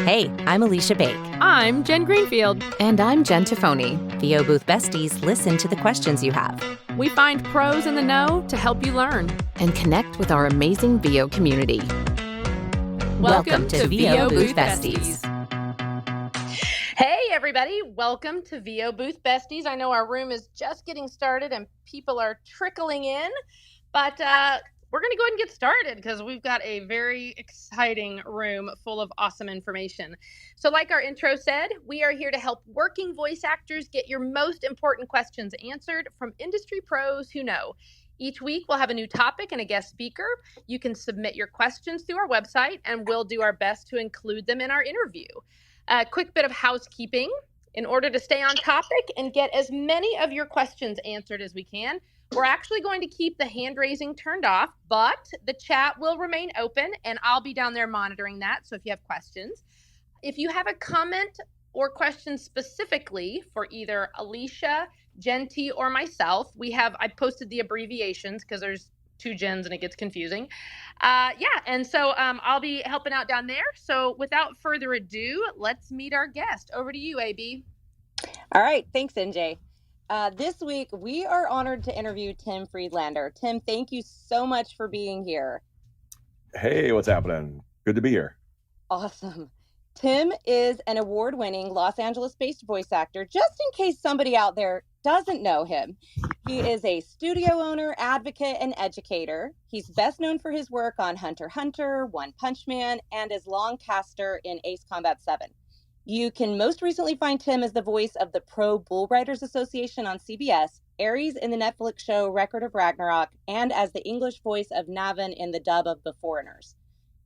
Hey, I'm Aleesha Bake. I'm Jen Greenfield. And I'm Jen Tophoney. VO Booth Besties listen to the questions you have. We find pros in the know to help you learn. And connect with our amazing VO community. Welcome to VO Booth Besties. Hey, everybody. Welcome to VO Booth Besties. I know our room is just getting started and people are trickling in, but we're going to go ahead and get started because we've got a very exciting room full of awesome information. So like our intro said, we are here to help working voice actors get your most important questions answered from industry pros who know. Each week, we'll have a new topic and a guest speaker. You can submit your questions through our website, and we'll do our best to include them in our interview. A quick bit of housekeeping. In order to stay on topic and get as many of your questions answered as we can, we're actually going to keep the hand raising turned off, but the chat will remain open, and I'll be down there monitoring that. So if you have questions, if you have a comment or question specifically for either Aleesha, Jen T, or myself, I posted the abbreviations because there's two Jens and it gets confusing. So I'll be helping out down there. So without further ado, let's meet our guest. Over to you, AB. All right. Thanks, NJ. This week, we are honored to interview Tim Friedlander. Tim, thank you so much for being here. Hey, what's happening? Good to be here. Awesome. Tim is an award-winning Los Angeles-based voice actor, just in case somebody out there doesn't know him. He is a studio owner, advocate, and educator. He's best known for his work on Hunter x Hunter, One Punch Man, and as Longcaster in Ace Combat 7. You can most recently find Tim as the voice of the Pro Bull Riders Association on CBS, Ares in the Netflix show Record of Ragnarok, and as the English voice of Navin in the dub of The Foreigners,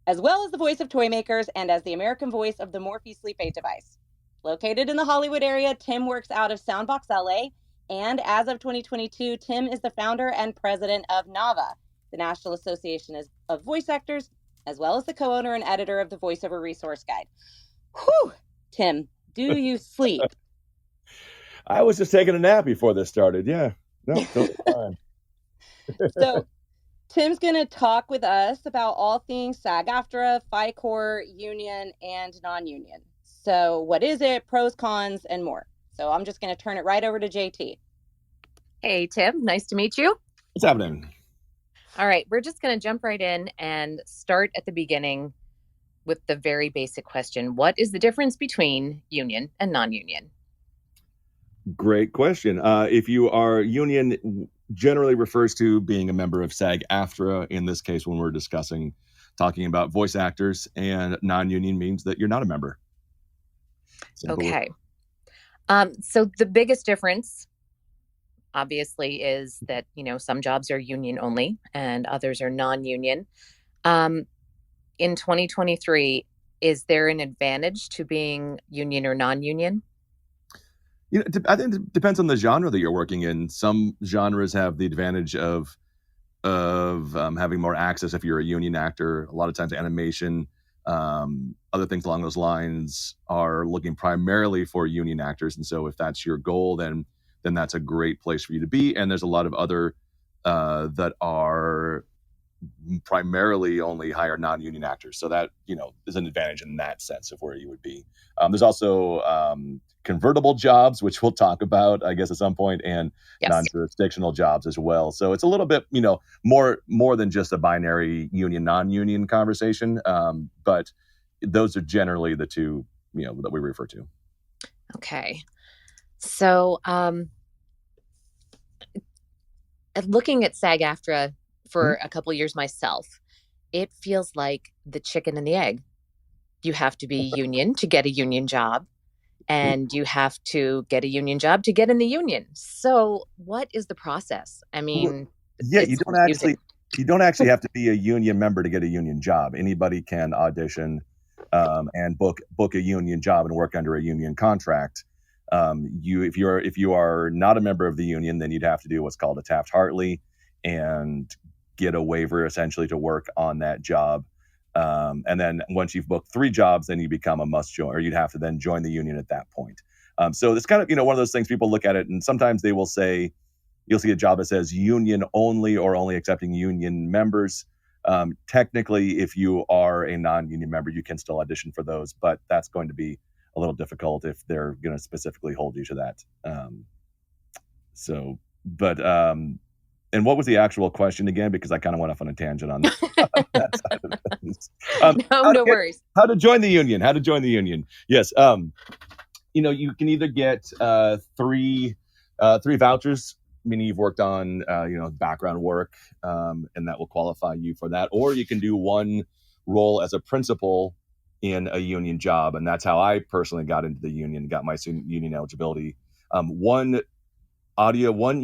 as well as the voice of Toymakers and as the American voice of the Morphe sleep aid device. Located in the Hollywood area, Tim works out of Soundbox LA, and as of 2022, Tim is the founder and president of NAVA, the National Association of Voice Actors, as well as the co-owner and editor of the Voiceover Resource Guide. Whew! Tim, do you sleep? I was just taking a nap before this started. Yeah. No, totally fine. So Tim's going to talk with us about all things SAG-AFTRA, FICORE, union, and non-union. So what is it, pros, cons, and more. So I'm just going to turn it right over to JT. Hey, Tim. Nice to meet you. What's happening? All right. We're just going to jump right in and start at the beginning with the very basic question. What is the difference between union and non-union? Great question. If you are union, generally refers to being a member of SAG-AFTRA. In this case, when we're talking about voice actors, and non-union means that you're not a member. Simple. Okay. So the biggest difference, obviously, is that, some jobs are union only and others are non-union. In 2023, is there an advantage to being union or non-union? I think it depends on the genre that you're working in. Some genres have the advantage of having more access if you're a union actor. A lot of times animation, other things along those lines are looking primarily for union actors. And so if that's your goal, then that's a great place for you to be. And there's a lot of other that are primarily only hire non-union actors. So that, is an advantage in that sense of where you would be. There's also convertible jobs, which we'll talk about, I guess, at some point, and yes, non-jurisdictional jobs as well. So it's a little bit, more than just a binary union, non-union conversation. But those are generally the two, that we refer to. Okay. So looking at SAG-AFTRA for a couple of years myself, it feels like the chicken and the egg. You have to be union to get a union job, and you have to get a union job to get in the union. So what is the process? I mean, you don't actually have to be a union member to get a union job. Anybody can audition and book a union job and work under a union contract. If you are not a member of the union, then you'd have to do what's called a Taft-Hartley and get a waiver essentially to work on that job. And then once you've booked 3 jobs, then you become a must join, or you'd have to then join the union at that point. So it's kind of, one of those things people look at it, and sometimes they will say, you'll see a job that says union only or only accepting union members. Technically, if you are a non-union member, you can still audition for those, but that's going to be a little difficult if they're going to specifically hold you to that. And what was the actual question again? Because I kind of went off on a tangent on that side of things. No worries. How to join the union? How to join the union? Yes. You can either get three vouchers, meaning you've worked on background work, and that will qualify you for that, or you can do one role as a principal in a union job, and that's how I personally got into the union, got my union eligibility. One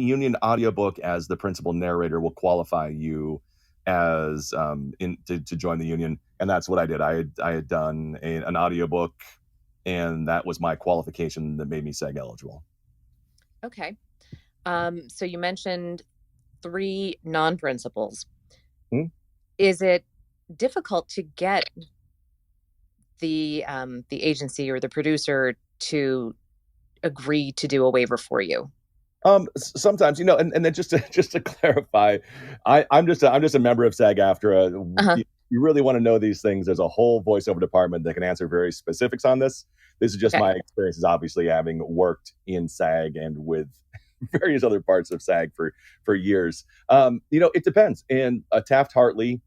union audiobook as the principal narrator will qualify you as to join the union, and that's what I did. I had done an audiobook, and that was my qualification that made me SAG eligible. Okay. So you mentioned 3 non-principals. Is it difficult to get the agency or the producer to agree to do a waiver for you? Sometimes, and then just to clarify, I'm just a member of SAG-AFTRA. Uh-huh. You really want to know these things, there's a whole voiceover department that can answer very specifics on this. This is just my experiences, obviously, having worked in SAG and with various other parts of SAG for years. It depends. And Taft-Hartley,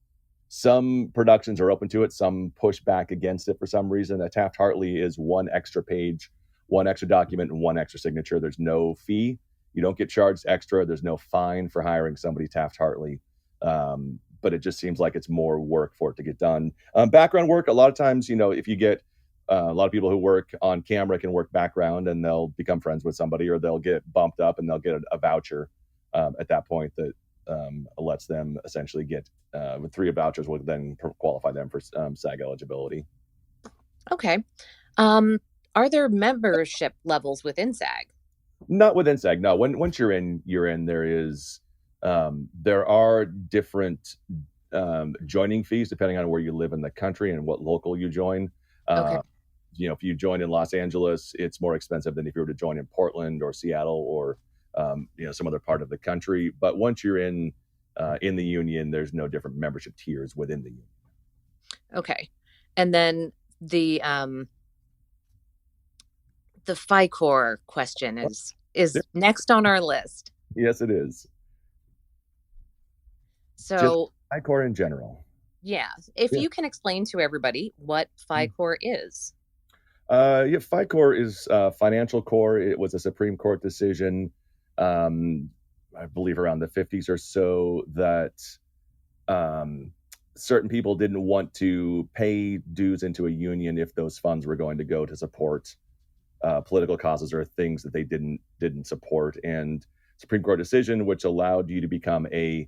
some productions are open to it, some push back against it for some reason. A Taft-Hartley is 1 extra page, 1 extra document, and 1 extra signature. There's no fee. You don't get charged extra. There's no fine for hiring somebody Taft-Hartley. But it just seems like it's more work for it to get done. Background work, a lot of times, if you get a lot of people who work on camera can work background, and they'll become friends with somebody, or they'll get bumped up and they'll get a voucher at that point that lets them essentially get 3 vouchers will then qualify them for SAG eligibility. Okay. Are there membership levels within SAG? Not within SAG. No. Once you're in. There are different joining fees depending on where you live in the country and what local you join. Okay. If you join in Los Angeles, it's more expensive than if you were to join in Portland or Seattle or some other part of the country. But once you're in the union, there's no different membership tiers within the union. Okay. And then the FICORE question is next on our list. Yes, it is. So just FICORE in general. Yeah. If you can explain to everybody what FICORE is. FICORE is financial core. It was a Supreme Court decision, I believe around the 50s or so, that certain people didn't want to pay dues into a union if those funds were going to go to support political causes or things that they didn't support. And Supreme Court decision, which allowed you to become a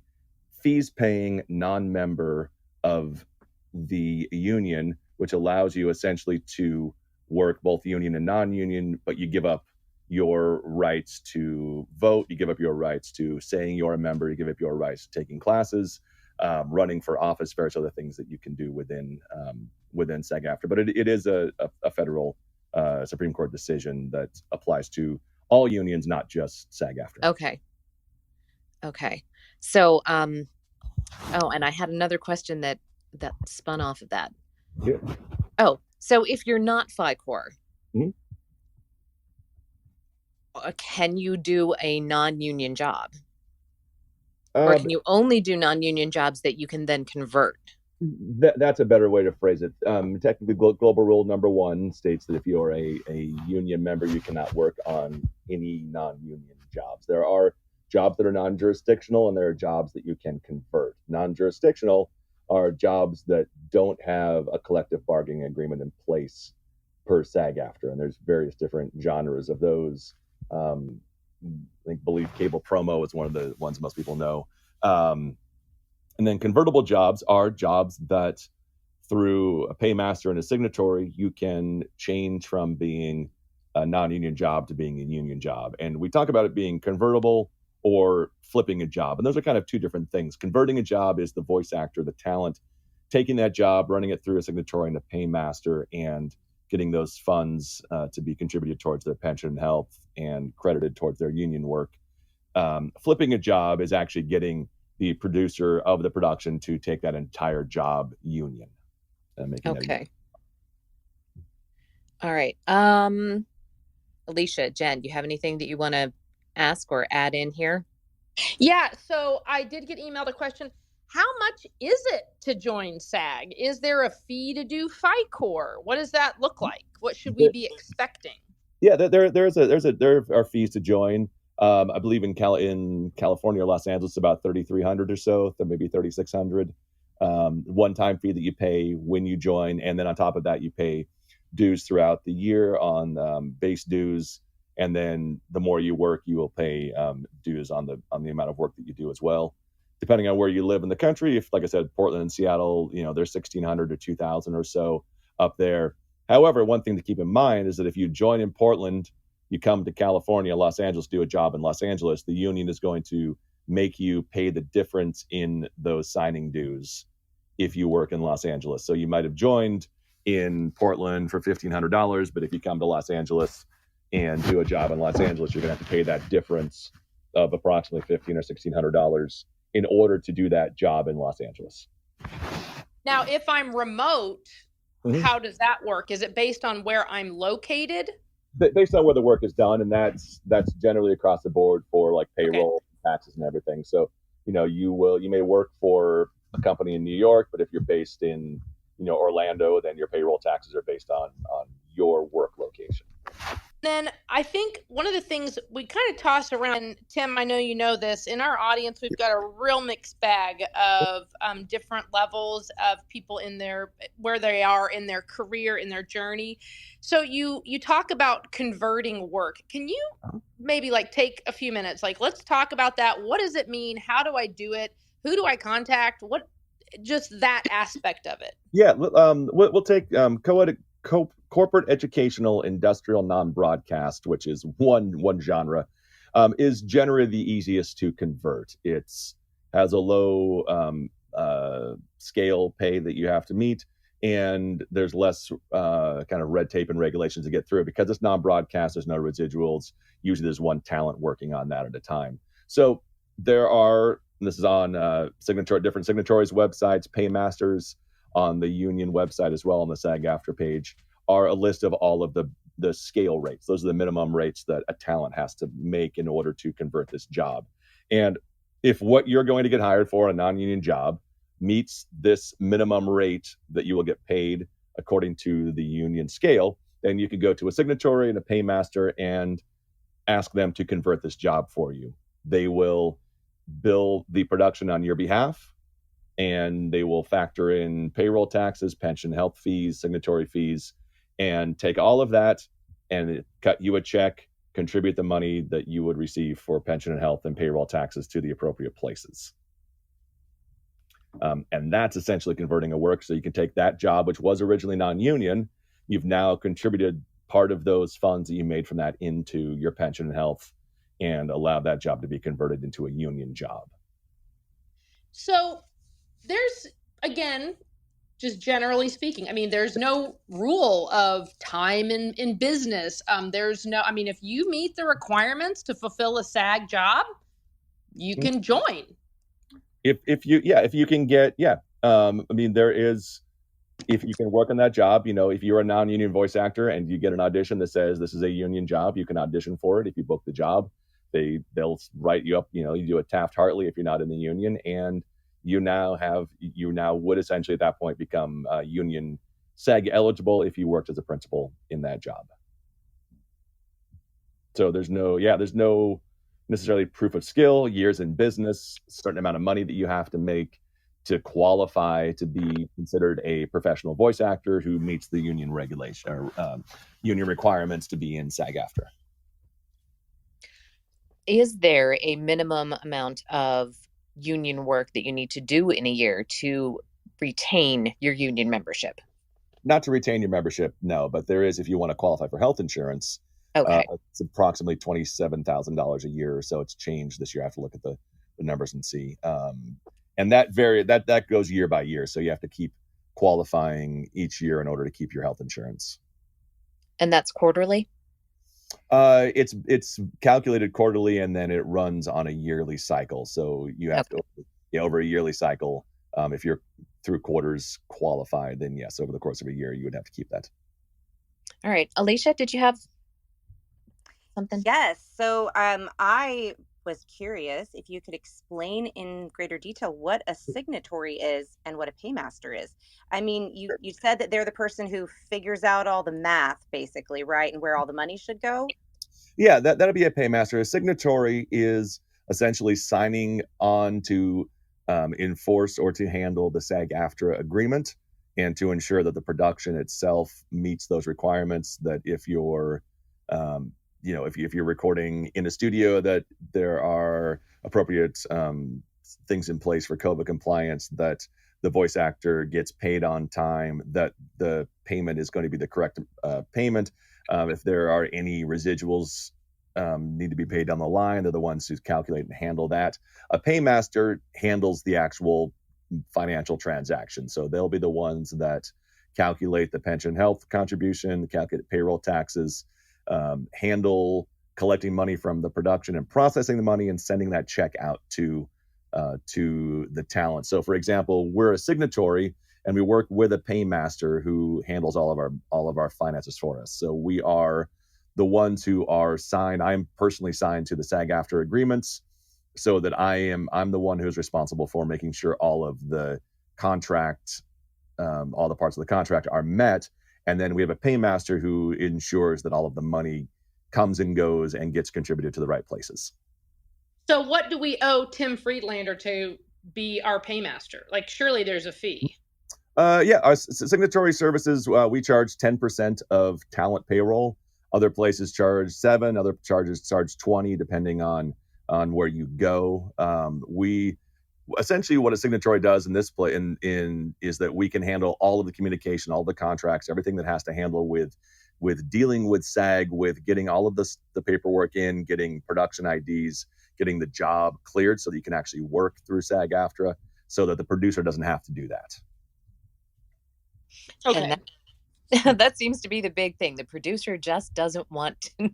fees-paying non-member of the union, which allows you essentially to work both union and non-union, but you give up your rights to vote, you give up your rights to saying you're a member, you give up your rights to taking classes, running for office, various other things that you can do within SAG-AFTRA. But it is a federal Supreme Court decision that applies to all unions, not just SAG-AFTRA. Okay. So, and I had another question that spun off of that. Yeah. Oh, so if you're not FICORE, can you do a non-union job? Or can you only do non-union jobs that you can then convert? That's a better way to phrase it. Technically, global rule number 1 states that if you're a union member, you cannot work on any non-union jobs. There are jobs that are non-jurisdictional, and there are jobs that you can convert. Non-jurisdictional are jobs that don't have a collective bargaining agreement in place per SAG-AFTRA, and there's various different genres of those. I believe cable promo is one of the ones most people know. And then convertible jobs are jobs that through a paymaster and a signatory, you can change from being a non-union job to being a union job. And we talk about it being convertible or flipping a job. And those are kind of 2 different things. Converting a job is the voice actor, the talent, taking that job, running it through a signatory and a paymaster, and getting those funds to be contributed towards their pension and health and credited towards their union work. Flipping a job is actually getting the producer of the production to take that entire job union and making that Okay. All right. Aleesha, Jen, do you have anything that you want to ask or add in here? Yeah, so I did get emailed a question. How much is it to join SAG? Is there a fee to do FICORE? What does that look like? What should we be expecting? Yeah, there are fees to join. I believe in California or Los Angeles, about 3,300 or so, maybe 3,600. One-time fee that you pay when you join, and then on top of that, you pay dues throughout the year on base dues, and then the more you work, you will pay dues on the amount of work that you do as well. Depending on where you live in the country, if, like I said, Portland and Seattle, there's 1,600 or 2,000 or so up there. However, one thing to keep in mind is that if you join in Portland, you come to California, Los Angeles, do a job in Los Angeles, the union is going to make you pay the difference in those signing dues if you work in Los Angeles. So you might have joined in Portland for $1,500, but if you come to Los Angeles and do a job in Los Angeles, you're going to have to pay that difference of approximately $1,500 or $1,600 in order to do that job in Los Angeles. Now, if I'm remote, how does that work? Is it based on where I'm located? Based on where the work is done, and that's generally across the board for like payroll, taxes, and everything. So you may work for a company in New York, but if you're based in Orlando, then your payroll taxes are based on your work location. Then I think one of the things we kind of toss around, and Tim, I know you know this, in our audience, we've got a real mixed bag of different levels of people in where they are in their career, in their journey. So you talk about converting work. Can you maybe take a few minutes? Let's talk about that. What does it mean? How do I do it? Who do I contact? Just that aspect of it. Yeah, we'll take corporate educational industrial non-broadcast, which is one genre, is generally the easiest to convert. It's has a low scale pay that you have to meet, and there's less kind of red tape and regulations to get through. Because it's non-broadcast, there's no residuals. Usually there's one talent working on that at a time. So there are, and this is on different signatories websites, paymasters on the union website as well, on the SAG-AFTRA page, are a list of all of the scale rates. Those are the minimum rates that a talent has to make in order to convert this job. And if what you're going to get hired for, a non-union job, meets this minimum rate that you will get paid according to the union scale, then you can go to a signatory and a paymaster and ask them to convert this job for you. They will bill the production on your behalf, and they will factor in payroll taxes, pension, health fees, signatory fees, and take all of that and cut you a check, contribute the money that you would receive for pension and health and payroll taxes to the appropriate places. And that's essentially converting a work. So you can take that job, which was originally non-union, you've now contributed part of those funds that you made from that into your pension and health, and allow that job to be converted into a union job. So there's, again, just generally speaking, there's no rule of time in business. There's no, if you meet the requirements to fulfill a SAG job, you can join. If you can get, there is, if you can work on that job, if you're a non-union voice actor and you get an audition that says this is a union job, you can audition for it. If you book the job, they'll write you up, you do a Taft-Hartley if you're not in the union, and you now would essentially at that point become union SAG eligible if you worked as a principal in that job. So there's no necessarily proof of skill, years in business, a certain amount of money that you have to make to qualify to be considered a professional voice actor who meets the union regulation or union requirements to be in SAG-AFTRA. Is there a minimum amount of union work that you need to do in a year to retain your union membership? Not to retain your membership, no, but there is if you want to qualify for health insurance. Okay. It's approximately $27,000 a year, so it's changed this year. I have to look at the numbers and see. And that goes year by year, so you have to keep qualifying each year in order to keep your health insurance. And that's quarterly? It's calculated quarterly, and then it runs on a yearly cycle. So you have to, over a yearly cycle. If you're through quarters qualified, then yes, over the course of a year, you would have to keep that. All right. Aleesha, did you have something? Yes. So I was curious if you could explain in greater detail what a signatory is and what a paymaster is. I mean, you said that they're the person who figures out all the math, basically, right? And where all the money should go. Yeah, that'll be a paymaster. A signatory is essentially signing on to enforce or to handle the SAG-AFTRA agreement and to ensure that the production itself meets those requirements. That if you're if you're recording in a studio, that there are appropriate things in place for COVID compliance, that the voice actor gets paid on time, that the payment is going to be the correct payment. If there are any residuals need to be paid down the line, they're the ones who calculate and handle that. A paymaster handles the actual financial transaction. So they'll be the ones that calculate the pension health contribution, calculate payroll taxes, handle collecting money from the production and processing the money and sending that check out to the talent. So for example, we're a signatory and we work with a paymaster who handles all of our finances for us. So we are the ones who are signed. I'm personally signed to the SAG-AFTRA agreements, so that I'm the one who's responsible for making sure all of the contract, all the parts of the contract are met. And then we have a paymaster who ensures that all of the money comes and goes and gets contributed to the right places. So what do we owe Tim Friedlander to be our paymaster? Like, surely there's a fee. Yeah, our signatory services, we charge 10% of talent payroll. Other places charge 7, other charges charge 20, depending on where you go. We essentially, what a signatory does in this play is that we can handle all of the communication, all the contracts, everything that has to handle with dealing with SAG, with getting all of the paperwork in, getting production IDs, getting the job cleared so that you can actually work through SAG-AFTRA, so that the producer doesn't have to do that. Okay. And that seems to be the big thing. The producer just doesn't want to,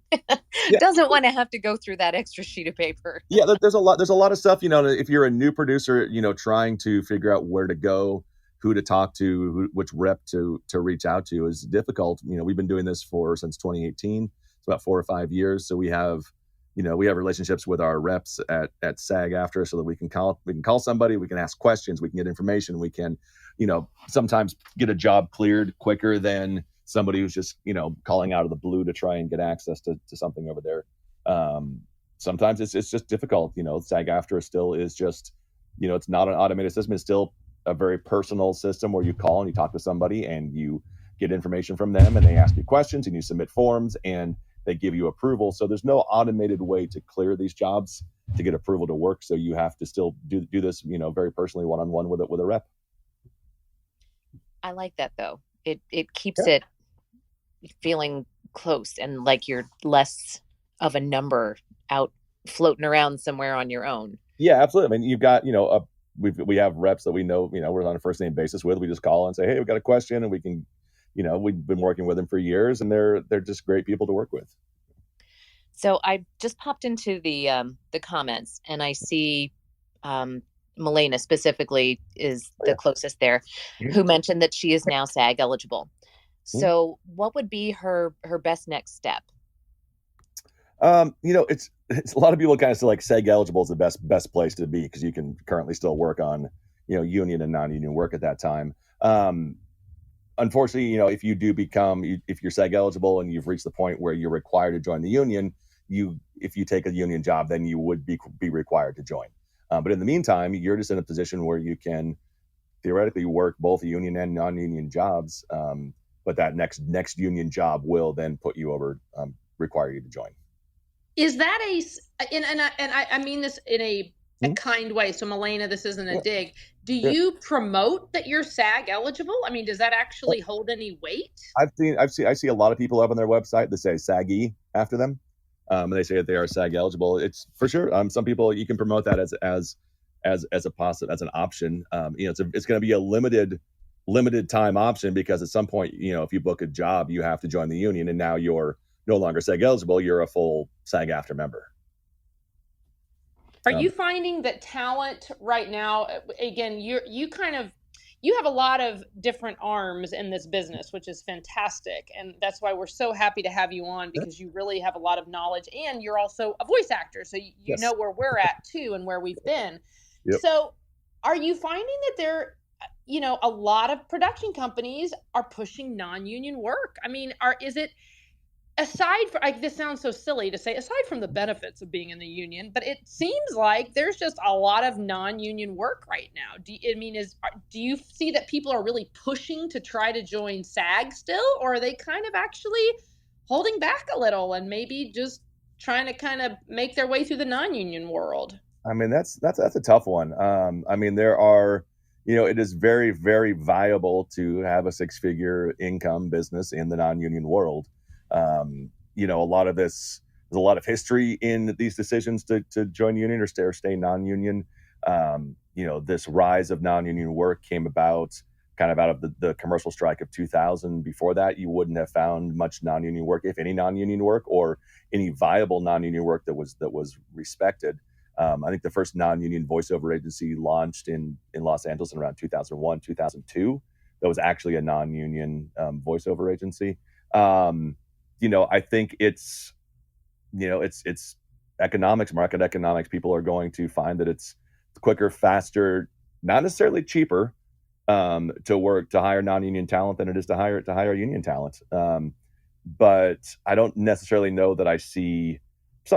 doesn't want to have to go through that extra sheet of paper. Yeah, there's a lot of stuff, if you're a new producer, trying to figure out where to go, who to talk to, which rep to reach out to is difficult. We've been doing this since 2018. It's about 4 or 5 years. So we have relationships with our reps at SAG-AFTRA, so that we can call somebody, we can ask questions, we can get information, we can, sometimes get a job cleared quicker than somebody who's just, calling out of the blue to try and get access to something over there. Sometimes it's just difficult. SAG-AFTRA still is just, it's not an automated system. It's still a very personal system where you call and you talk to somebody and you get information from them and they ask you questions and you submit forms and they give you approval. So there's no automated way to clear these jobs to get approval to work. So you have to still do this, very personally, one-on-one with a rep. I like that though. It keeps it feeling close and like you're less of a number out floating around somewhere on your own. Yeah, absolutely. I mean, you've got, we have reps that we know, we're on a first name basis with. We just call and say, hey, we've got a question, and we can, we've been working with them for years, and they're just great people to work with. So I just popped into the comments and I see Milena specifically is the closest there, who mentioned that she is now SAG eligible. So what would be her best next step? It's a lot of people kind of say like SAG eligible is the best place to be, because you can currently still work on, union and non-union work at that time. Unfortunately, if you do if you're SAG eligible and you've reached the point where you're required to join the union, if you take a union job, then you would be required to join. But in the meantime, you're just in a position where you can theoretically work both union and non-union jobs. But that next union job will then put you over, require you to join. Is that I mean this in a kind way. So Milena, this isn't a dig. Do you promote that you're SAG eligible? I mean, does that actually hold any weight? I see a lot of people up on their website that say SAG-E after them. And they say that they are SAG eligible. It's for sure. Some people, you can promote that as a positive, as an option. It's going to be a limited time option, because at some point, if you book a job, you have to join the union, and now you're no longer SAG eligible. You're a full SAG-AFTRA member. Are you finding that talent right now, again, you have a lot of different arms in this business, which is fantastic. And that's why we're so happy to have you on, because you really have a lot of knowledge, and you're also a voice actor. So you Yes. know where we're at too, and where we've been. Yep. So are you finding that there, a lot of production companies are pushing non-union work? I mean, is it, aside from, this sounds so silly to say, aside from the benefits of being in the union, but it seems like there's just a lot of non-union work right now. Do you see that people are really pushing to try to join SAG still, or are they kind of actually holding back a little and maybe just trying to kind of make their way through the non-union world? I mean, that's a tough one. I mean, there are, it is very, very viable to have a six-figure income business in the non-union world. A lot of this, there's a lot of history in these decisions to join union or stay non-union. This rise of non-union work came about kind of out of the commercial strike of 2000. Before that, you wouldn't have found much non-union work, if any non-union work, or any viable non-union work that was respected. I think the first non-union voiceover agency launched in Los Angeles in around 2001, 2002. That was actually a non-union voiceover agency. I think it's economics, market economics. People are going to find that it's quicker, faster, not necessarily cheaper to hire non-union talent than it is to hire union talent. But I don't necessarily know that I see.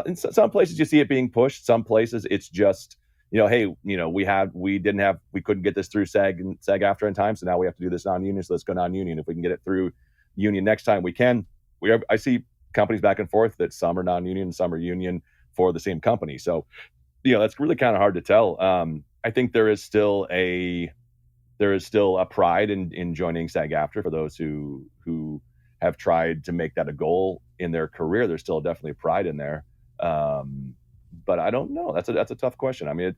In some places you see it being pushed. Some places it's just, hey, we couldn't get this through SAG-AFTRA in time, so now we have to do this non-union. So let's go non-union. If we can get it through union next time, we can. I see companies back and forth that some are non-union, some are union for the same company. So, that's really kind of hard to tell. I think there is still a pride in joining SAG-AFTRA for those who have tried to make that a goal in their career. There's still definitely a pride in there. But I don't know. That's a tough question. I mean,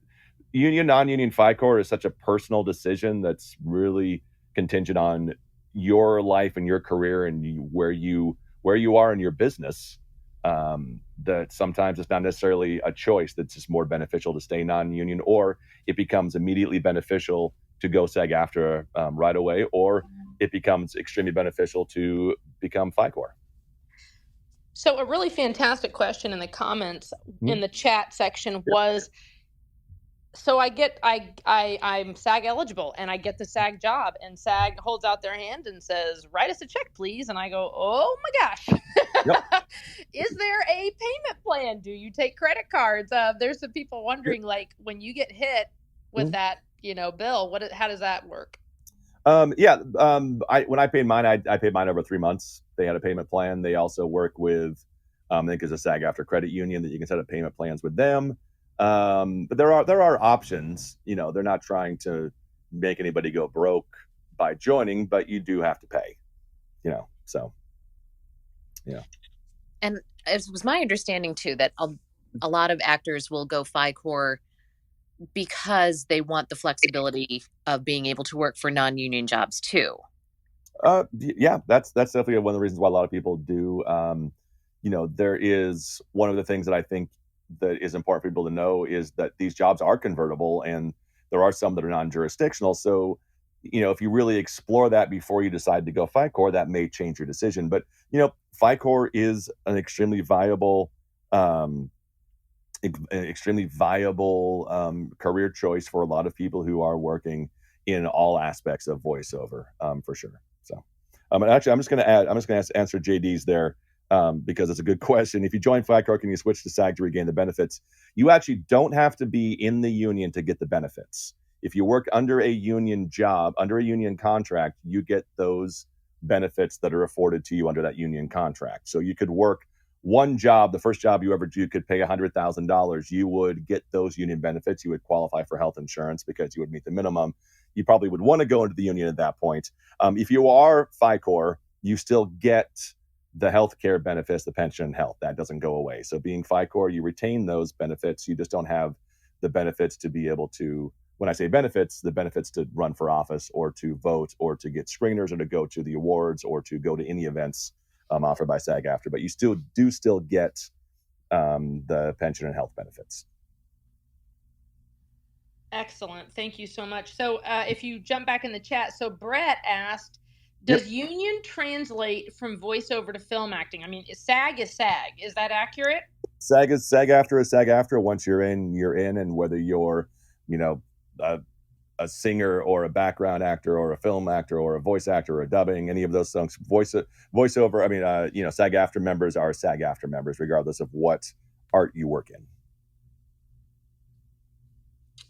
union, non-union, FICORE is such a personal decision that's really contingent on your life and your career and where you are in your business. That sometimes it's not necessarily a choice that's just more beneficial to stay non-union, or it becomes immediately beneficial to go SAG-AFTRA right away, or it becomes extremely beneficial to become FICORE. So a really fantastic question in the comments in the chat section was, so I'm SAG eligible and I get the SAG job, and SAG holds out their hand and says, write us a check, please. And I go, oh my gosh. Yep. Is there a payment plan? Do you take credit cards? There's some people wondering, like, when you get hit with that, bill, how does that work? When I paid mine, I paid mine over 3 months. They had a payment plan. They also work with, I think it's a SAG-AFTRA credit union that you can set up payment plans with them. But there are options. They're not trying to make anybody go broke by joining, but you do have to pay. So yeah. And it was my understanding too that a lot of actors will go FICORE because they want the flexibility of being able to work for non-union jobs too. Yeah, that's definitely one of the reasons why a lot of people do. There is one of the things that I think that is important for people to know is that these jobs are convertible, and there are some that are non-jurisdictional. So, if you really explore that before you decide to go FICORE, that may change your decision. But, FICORE is an extremely viable career choice for a lot of people who are working in all aspects of voiceover, for sure. So, actually, I'm just going to answer JD's there, because it's a good question. If you join FICORE, can you switch to SAG to regain the benefits? You actually don't have to be in the union to get the benefits. If you work under a union job, under a union contract, you get those benefits that are afforded to you under that union contract. So you could work one job, the first job you ever do, could pay $100,000. You would get those union benefits. You would qualify for health insurance because you would meet the minimum. You probably would want to go into the union at that point. If you are FICORE, you still get the healthcare benefits, the pension and health. That doesn't go away. So being FICORE, you retain those benefits. You just don't have the benefits to be able to, when I say benefits, the benefits to run for office or to vote or to get screeners or to go to the awards or to go to any events offered by SAG-AFTRA. But you still get the pension and health benefits. Excellent. Thank you so much. So if you jump back in the chat, so Brett asked, does union translate from voiceover to film acting? I mean, SAG is SAG. Is that accurate? SAG is SAG-AFTRA is SAG-AFTRA. Once you're in, you're in. And whether you're, a singer or a background actor or a film actor or a voice actor or a dubbing, any of those songs, voiceover, SAG-AFTRA members are SAG-AFTRA members, regardless of what art you work in.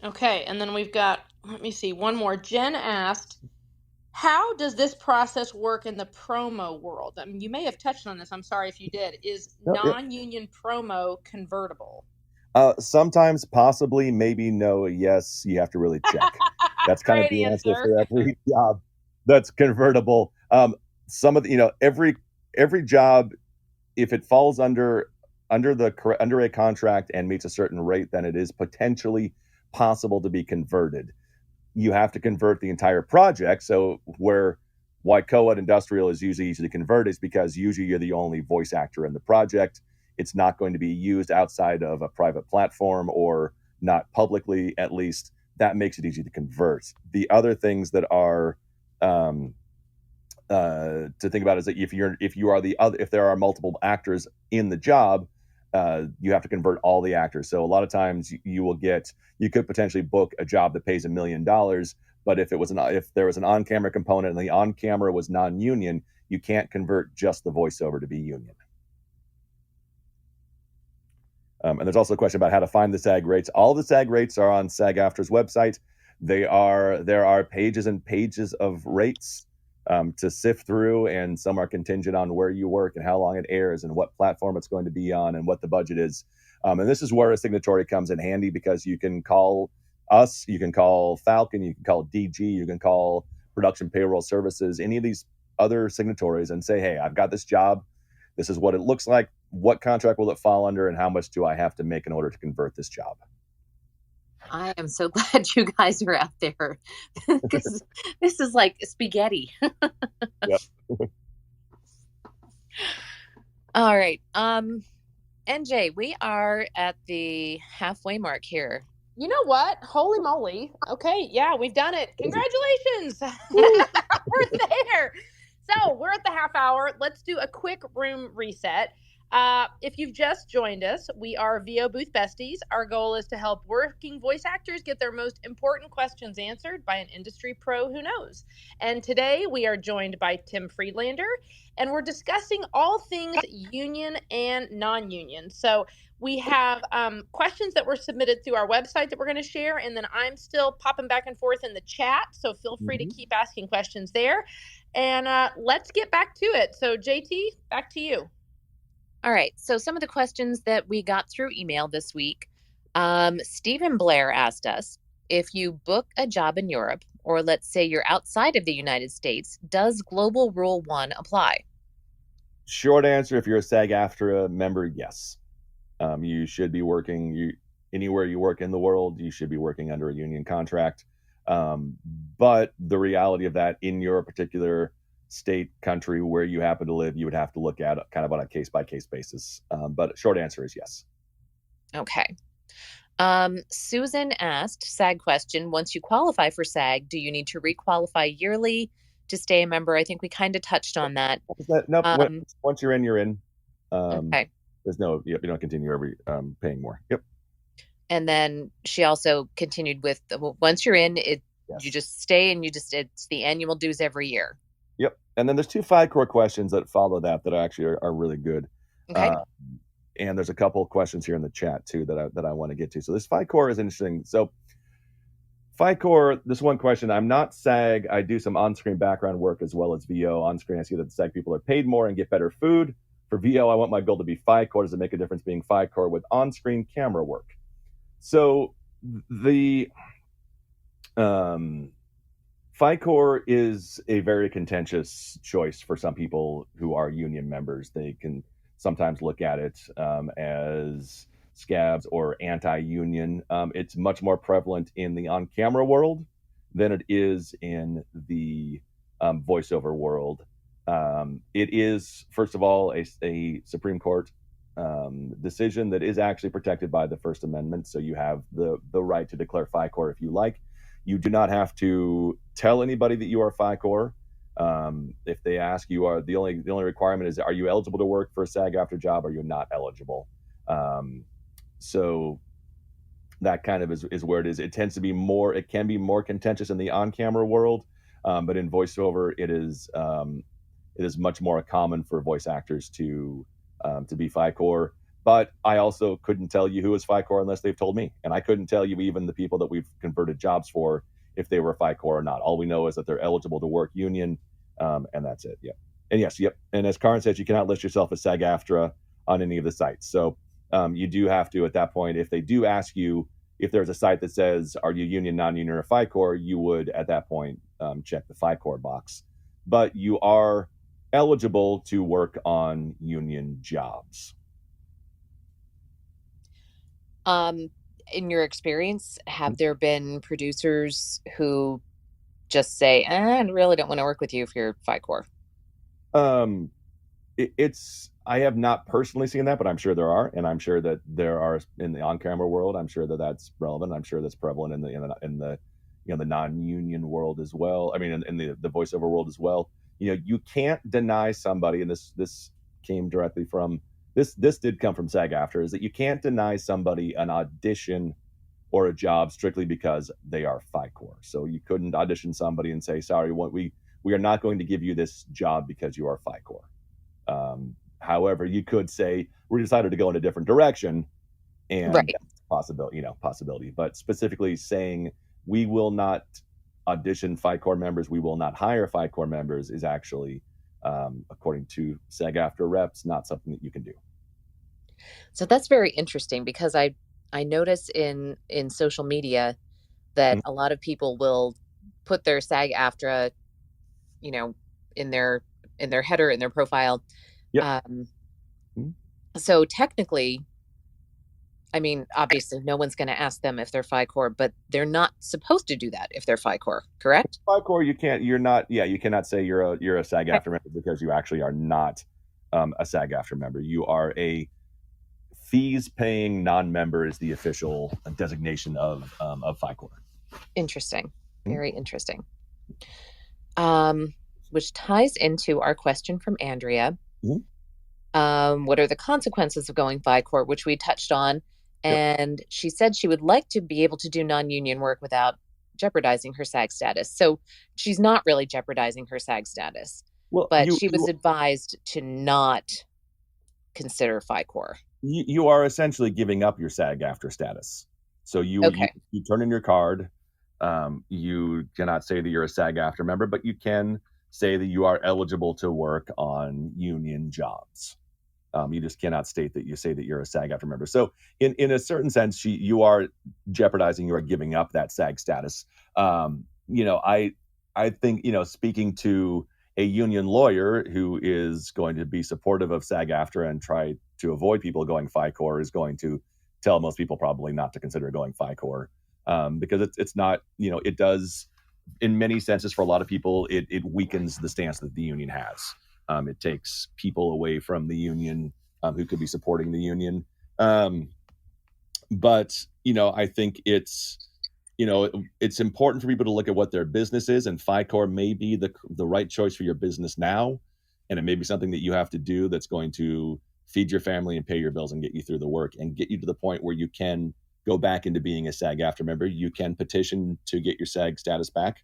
Okay, and then we've got, let me see, one more. Jen asked, how does this process work in the promo world? I mean, you may have touched on this. I'm sorry if you did. Is non-union promo convertible? Sometimes, possibly, maybe, no, yes. You have to really check. That's kind of the answer for every job that's convertible. Some of the, every job, if it falls under a contract and meets a certain rate, then it is potentially possible to be converted. You have to convert the entire project. So why co-ed industrial is usually easy to convert is because usually you're the only voice actor in the project. It's not going to be used outside of a private platform, or not publicly, at least. That makes it easy to convert. The other things that are to think about is that if there are multiple actors in the job, you have to convert all the actors. So a lot of times you could potentially book a job that pays $1 million, but if there was an on-camera component and the on-camera was non-union, you can't convert just the voiceover to be union. And there's also a question about how to find the SAG rates. All the SAG rates are on SAG-AFTRA's website. There are pages and pages of rates to sift through, and some are contingent on where you work and how long it airs and what platform it's going to be on and what the budget is. And this is where a signatory comes in handy, because you can call us, you can call Falcon, you can call DG, you can call Production Payroll Services, any of these other signatories, and say, hey, I've got this job. This is what it looks like. What contract will it fall under, and how much do I have to make in order to convert this job? I am so glad you guys are out there. This is like spaghetti. Yep. All right. NJ, we are at the halfway mark here. You know what? Holy moly. Okay, yeah, we've done it. Congratulations. We're there. So we're at the half hour. Let's do a quick room reset. If you've just joined us, we are VO Booth Besties. Our goal is to help working voice actors get their most important questions answered by an industry pro who knows. And today we are joined by Tim Friedlander, and we're discussing all things union and non-union. So we have questions that were submitted through our website that we're going to share, and then I'm still popping back and forth in the chat, so feel free to keep asking questions there. And let's get back to it. So JT, back to you. All right. So some of the questions that we got through email this week, Stephen Blair asked us, if you book a job in Europe, or let's say you're outside of the United States, does Global Rule 1 apply? Short answer, if you're a SAG-AFTRA member, yes. You should be working anywhere you work in the world. You should be working under a union contract. But the reality of that, in your particular state, country, where you happen to live, you would have to look at it kind of on a case-by-case basis. But short answer is yes. Okay. Susan asked, SAG question, once you qualify for SAG, do you need to requalify yearly to stay a member? I think we kind of touched on that. Nope. Once you're in, you're in. Okay. There's you don't continue paying more. Yep. And then she also continued with, once you're in, Yes. You just stay, and it's the annual dues every year. Yep. And then there's 2 FICORE questions that follow that actually are really good. Okay. And there's a couple of questions here in the chat too that I want to get to. So this FICORE is interesting. So FICORE, this one question, I'm not SAG. I do some on-screen background work as well as VO. On-screen, I see that the SAG people are paid more and get better food. For VO, I want my bill to be FICORE. Does it make a difference being FICORE with on-screen camera work? So the FICORE is a very contentious choice for some people who are union members. They can sometimes look at it as scabs or anti-union. It's much more prevalent in the on-camera world than it is in the voiceover world. It is, first of all, a Supreme Court decision that is actually protected by the First Amendment. So you have the right to declare FICORE if you like. You do not have to tell anybody that you are FICORE. If they ask, you are the only requirement is, are you eligible to work for a SAG-AFTRA job? Or are you not eligible? So that kind of is where it is. It tends to be more, it can be more contentious in the on-camera world, but in voiceover, it is much more common for voice actors to be FICORE. But I also couldn't tell you who is FICORE unless they've told me. And I couldn't tell you even the people that we've converted jobs for if they were FICORE or not. All we know is that they're eligible to work union, and that's it. Yeah. And yes, yep. And as Karin says, you cannot list yourself as SAG-AFTRA on any of the sites. So you do have to, at that point, if they do ask you, if there's a site that says, are you union, non-union, or FICORE, you would, at that point, check the FICORE box. But you are eligible to work on union jobs. In your experience, have there been producers who just say, I really don't want to work with you if you're FICORE? I have not personally seen that, but I'm sure there are, and I'm sure that there are in the on-camera world. I'm sure that that's relevant. I'm sure that's prevalent in the the non-union world as well. I mean, in the voiceover world as well. You can't deny somebody, and this came directly from this did come from SAG-AFTRA, is that you can't deny somebody an audition or a job strictly because they are FICORE. So you couldn't audition somebody and say, sorry, we are not going to give you this job because you are FICORE. However, you could say, we decided to go in a different direction, and right. That's possibility. But specifically saying we will not audition FICORE members, we will not hire FICORE members is actually, according to SAG-AFTRA reps, not something that you can do. So that's very interesting, because I notice in social media that a lot of people will put their SAG-AFTRA, in their header, in their profile. Yep. So technically, I mean, obviously no one's going to ask them if they're FICORE, but they're not supposed to do that if they're FICORE, correct? FICORE, you cannot say you're a SAG-AFTRA member because you actually are not a SAG-AFTRA member. You are a fees-paying non-member is the official designation of FICORE. Interesting. Very interesting. Which ties into our question from Andrea. What are the consequences of going FICORE, which we touched on? And she said she would like to be able to do non-union work without jeopardizing her SAG status. So she's not really jeopardizing her SAG status, but she was advised to not consider FICORE. You are essentially giving up your SAG-AFTRA status. So you turn in your card. You cannot say that you're a SAG-AFTRA member, but you can say that you are eligible to work on union jobs. You just cannot state that you say that you're a SAG-AFTRA member. So in a certain sense, you are jeopardizing, you are giving up that SAG status. I think, speaking to a union lawyer who is going to be supportive of SAG-AFTRA and try to avoid people going FICORE is going to tell most people probably not to consider going FICORE, because it's not, it does, in many senses, for a lot of people, it weakens the stance that the union has. It takes people away from the union who could be supporting the union. But, I think it's important for people to look at what their business is, and FICORE may be the right choice for your business now. And it may be something that you have to do that's going to feed your family and pay your bills and get you through the work and get you to the point where you can go back into being a SAG-AFTRA member. You can petition to get your SAG status back.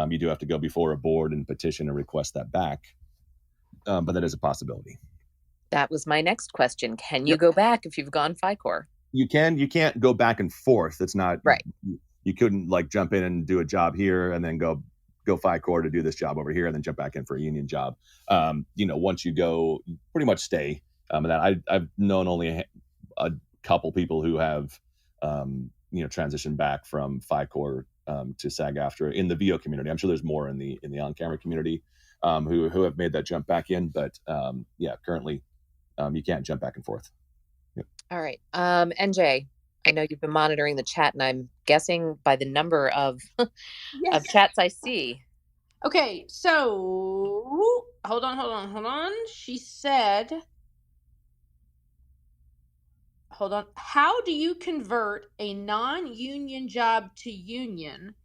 You do have to go before a board and petition and request that back. But that is a possibility. That was my next question. Can you go back if you've gone FICORE? You can. You can't go back and forth. It's not right. You couldn't jump in and do a job here and then go FICORE to do this job over here and then jump back in for a union job. Once you go, you pretty much stay. And that I've known only a couple people who have transitioned back from FICORE to SAG-AFTRA in the VO community. I'm sure there's more in the on-camera community who have made that jump back in, but currently you can't jump back and forth. Yep. All right. NJ, I know you've been monitoring the chat, and I'm guessing by the number of of chats I see. Okay, so hold on. She said, hold on. How do you convert a non-union job to union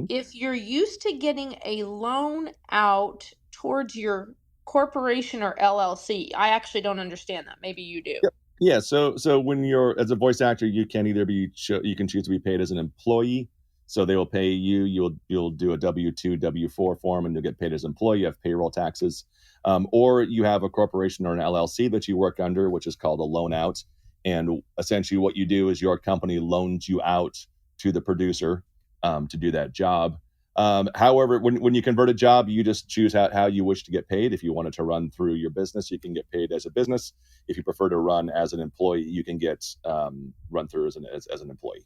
if you're used to getting a loan out towards your corporation or LLC? I actually don't understand that. Maybe you do. Yep. Yeah. So when you're as a voice actor, you can either you can choose to be paid as an employee. So they will pay you. You'll do a W-2, W-4 form, and you'll get paid as an employee. You have payroll taxes, or you have a corporation or an LLC that you work under, which is called a loan out. And essentially, what you do is your company loans you out to the producer to do that job. However, when you convert a job, you just choose how you wish to get paid. If you wanted to run through your business, you can get paid as a business. If you prefer to run as an employee, you can get run through as an employee.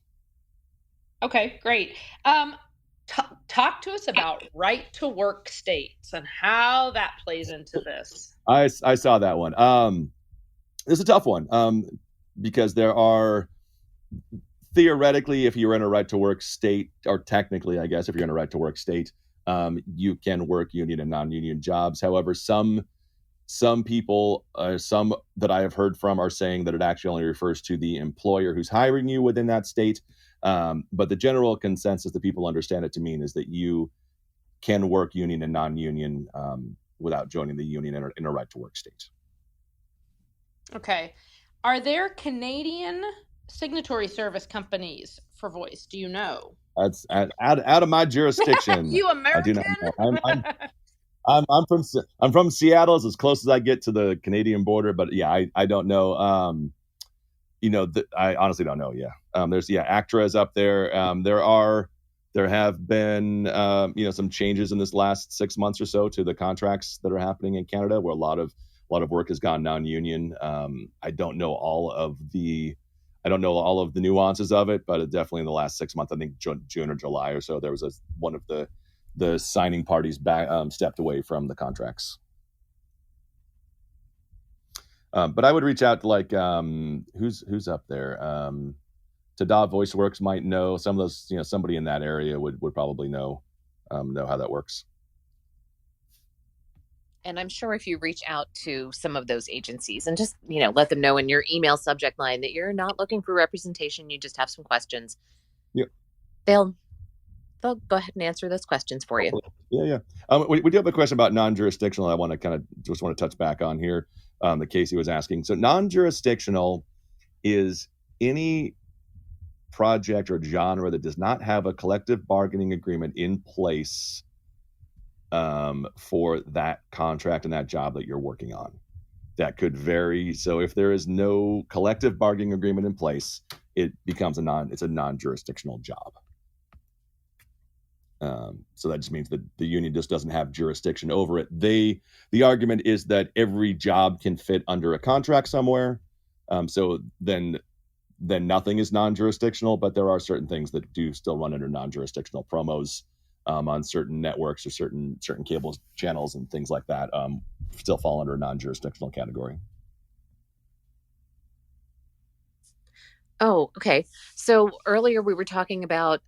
Okay, great. Talk to us about right to work states and how that plays into this. I saw that one. It's a tough one because there are, theoretically, if you're in a right to work state, or technically, I guess, if you're in a right to work state, you can work union and non-union jobs. However, some people, some that I have heard from, are saying that it actually only refers to the employer who's hiring you within that state. But the general consensus that people understand it to mean is that you can work union and non-union without joining the union in a right to work state. Okay. Are there Canadian signatory service companies for voice? Do you know? That's out of my jurisdiction. You American? I do not know. I'm from Seattle. It's as close as I get to the Canadian border, but yeah, I don't know. I honestly don't know. Yeah. There's ACTRA is up there. There have been some changes in this last 6 months or so to the contracts that are happening in Canada, where a lot of work has gone non-union. I don't know all of the nuances of it, but definitely in the last 6 months, I think June or July or so, there was one of the signing parties back stepped away from the contracts. But I would reach out to who's up there. Tada VoiceWorks might know some of those. Somebody in that area would probably know how that works. And I'm sure if you reach out to some of those agencies and just, let them know in your email subject line that you're not looking for representation, you just have some questions. Yep. They'll go ahead and answer those questions for you. Yeah. We do have a question about non-jurisdictional. I want to touch back on here that Casey was asking. So non-jurisdictional is any project or genre that does not have a collective bargaining agreement in place for that contract and that job that you're working on. That could vary. So if there is no collective bargaining agreement in place, it becomes it's a non-jurisdictional job. So that just means that the union just doesn't have jurisdiction over it. The argument is that every job can fit under a contract somewhere. So then nothing is non-jurisdictional, but there are certain things that do still run under non-jurisdictional. Promos on certain networks or certain cable channels and things like that still fall under a non-jurisdictional category. Oh, okay. So earlier we were talking about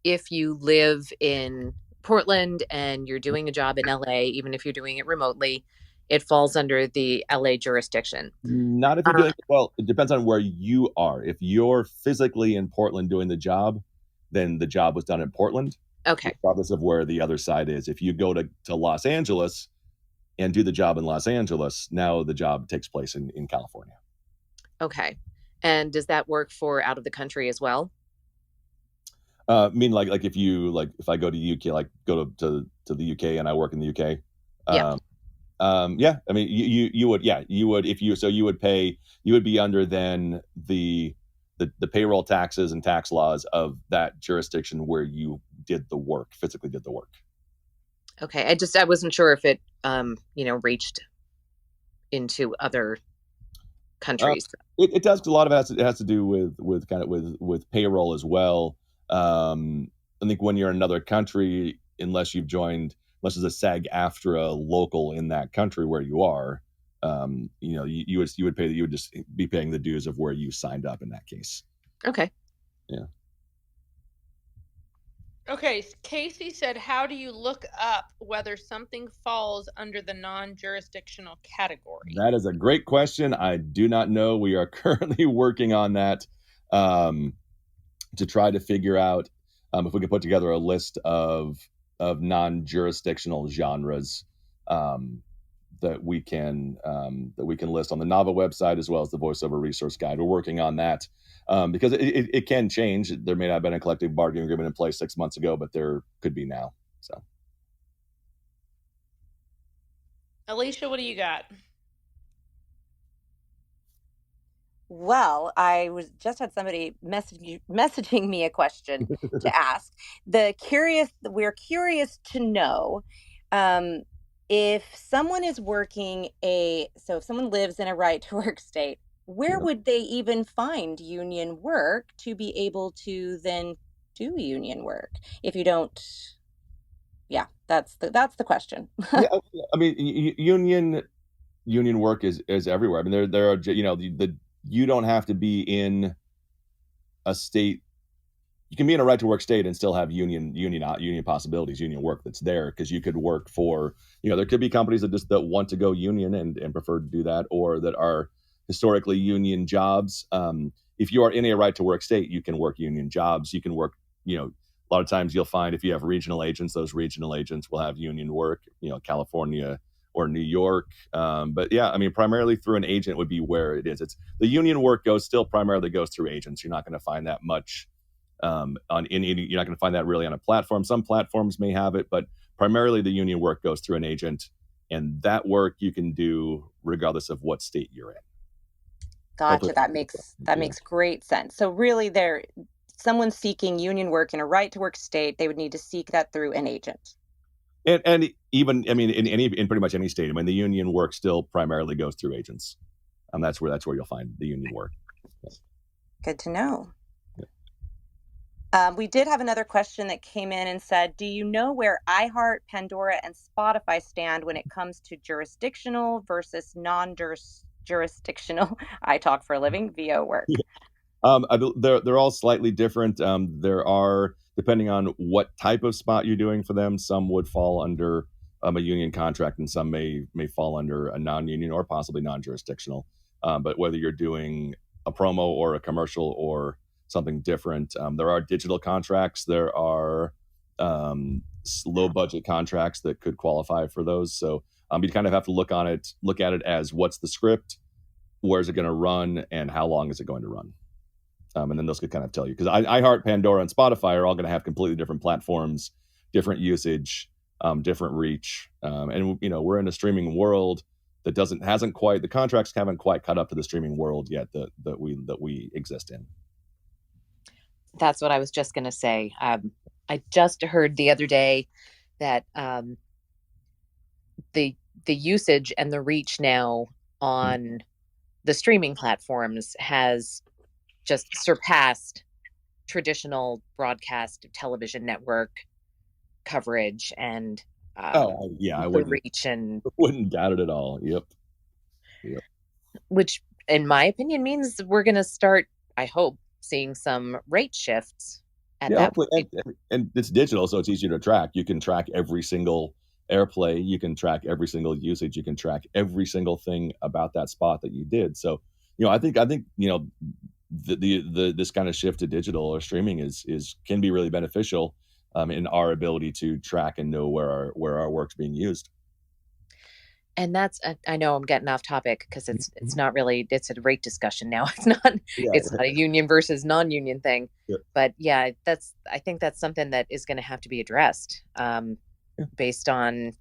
if you live in Portland and you're doing a job in LA, even if you're doing it remotely, it falls under the LA jurisdiction. Not if you're doing well, it depends on where you are. If you're physically in Portland doing the job, then the job was done in Portland. Okay. Regardless of where the other side is. If you go to Los Angeles and do the job in Los Angeles, now the job takes place in California. Okay. And does that work for out of the country as well? I mean, like if I go to UK, like go to the UK and I work in the UK. Yeah. Yeah. I mean, you would be under then the payroll taxes and tax laws of that jurisdiction where you physically did the work. Okay. I wasn't sure if it, reached into other countries. It does. A lot of it has to do with payroll as well. I think when you're in another country, unless there's a SAG-AFTRA local in that country where you are, you would just be paying the dues of where you signed up in that case. Okay. Yeah. Okay, Casey said, how do you look up whether something falls under the non-jurisdictional category? That is a great question. I do not know. We are currently working on that to try to figure out if we can put together a list of non-jurisdictional genres that we can list on the NAVA website as well as the voiceover resource guide. We're working on that because it can change. There may not have been a collective bargaining agreement in place 6 months ago, but there could be now. So, Aleesha, what do you got? Well, I was just had somebody messaging me a question to ask. We're curious to know if someone is working if someone lives in a right to work state, where would they even find union work to be able to then do union work? If you don't, yeah, that's the question. Yeah, I mean, union work is everywhere. I mean, there are you don't have to be in a state. You can be in a right to work state and still have union possibilities, union work that's there, because you could work for, there could be companies that want to go union and prefer to do that, or that are historically union jobs. If you are in a right to work state, you can work union jobs. You can work, a lot of times you'll find if you have regional agents, those regional agents will have union work, California or New York. But yeah, I mean, primarily through an agent would be where it is. It's the union work primarily goes through agents. You're not going to find that much you're not going to find that really on a platform. Some platforms may have it, but primarily the union work goes through an agent, and that work you can do regardless of what state you're in. Gotcha. That makes great sense. So really, someone seeking union work in a right to work state, they would need to seek that through an agent. And even, I mean, in pretty much any state, I mean, the union work still primarily goes through agents. That's where you'll find the union work. Good to know. We did have another question that came in and said, do you know where iHeart, Pandora, and Spotify stand when it comes to jurisdictional versus non-jurisdictional, I talk for a living, VO work? They're all slightly different. There are, depending on what type of spot you're doing for them, some would fall under a union contract, and some may fall under a non-union or possibly non-jurisdictional. But whether you're doing a promo or a commercial or something different, there are digital contracts. There are low budget contracts that could qualify for those. So you kind of have to look at it as, what's the script, where's it going to run, and how long is it going to run? And then those could kind of tell you, because iHeart, Pandora, and Spotify are all going to have completely different platforms, different usage, different reach. And we're in a streaming world that the contracts haven't quite caught up to the streaming world yet that we exist in. That's what I was just going to say. I just heard the other day that the usage and the reach now on the streaming platforms has just surpassed traditional broadcast television network coverage and I reach, and wouldn't doubt it at all. Yep. Which, in my opinion, means we're going to start, I hope, seeing some rate shifts at that point. And it's digital, so it's easier to track. You can track every single airplay. You can track every single usage. You can track every single thing about that spot that you did. So, I think this kind of shift to digital or streaming can be really beneficial in our ability to track and know where our work's being used. And that's, I know I'm getting off topic because it's not really, it's a rate discussion now. It's not a union versus non-union thing. Yeah. But yeah, I think that's something that is going to have to be addressed based on,